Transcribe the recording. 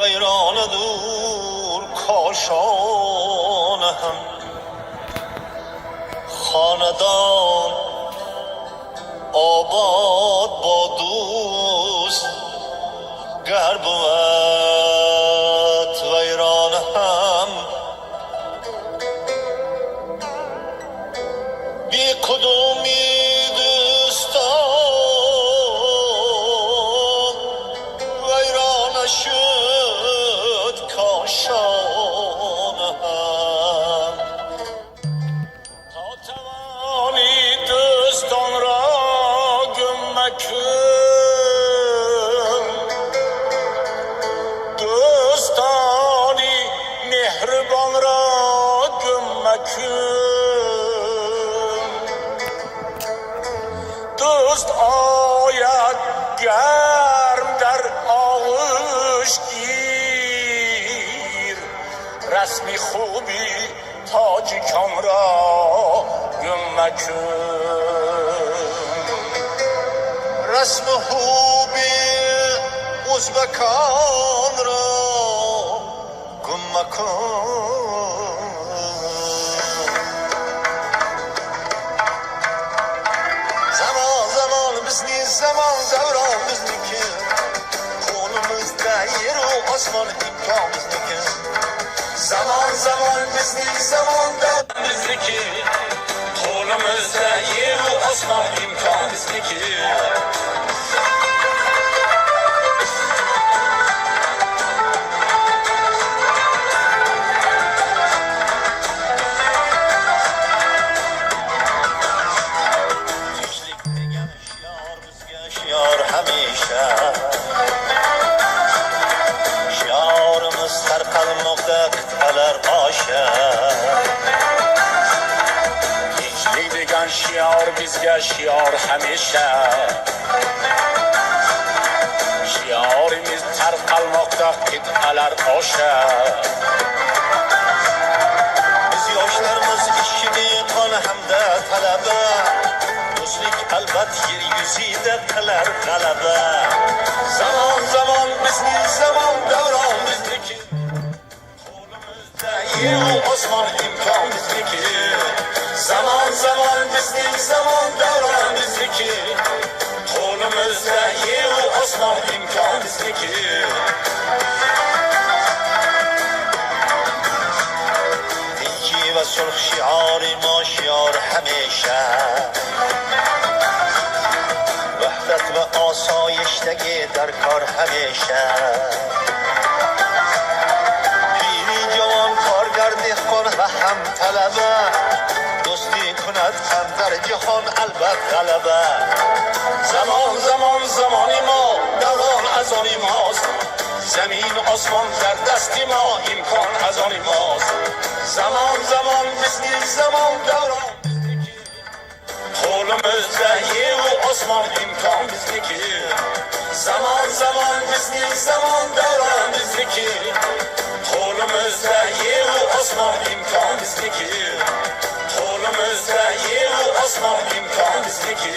ویران دور کاشان هم خاندان آباد با دوست گر بود ویران هم بی کدومی دوستان ویران شد کاشان هم تا توانی دوستان را گم مکن دوستانی مهربان را گم مکن دوست آید گرم در آغوش گیر رسمی خوبی تاجیکان را گم مکن رسم خوبی ازبکان را گم مکن zaman bizni zaman davron bizniki qo'limizda yeru osmon imkon bizniki zaman bizni zaman davron bizniki qo'limizda yeru osmon imkon bizniki shiorimiz tarqalmoqda qit'alar osha tinchlik degan shior bizga shior hamisha shiorimiz tarqalmoqda qit'alar osha biz yoshlarimiz ishini qon hamda talaba do'stlik albat yer yuzida qilar g'alaba zaman bizni zaman davron bizniki qo'limizda yeru osmon imkon bizniki zaman bizni zaman davron bizniki qo'limizda yeru osmon imkon bizniki tinchlik va sulh shiori ma shior hamisha وحدت و آسایشتگی در کار همیشه پیری جوان کارگر دهقان و هم طلبه دوستی کند هم در جهان البت غلبه زمانی ما دوران از آن ماست زمین و آسمان در دست ما امکان از آن ماست zaman bizni zaman دوران qo'limizda yeru osmon imkon bizniki zaman bizni zaman davron bizniki qo'limizda yeru osmon imkon bizniki qo'limizda yeru osmon imkon bizniki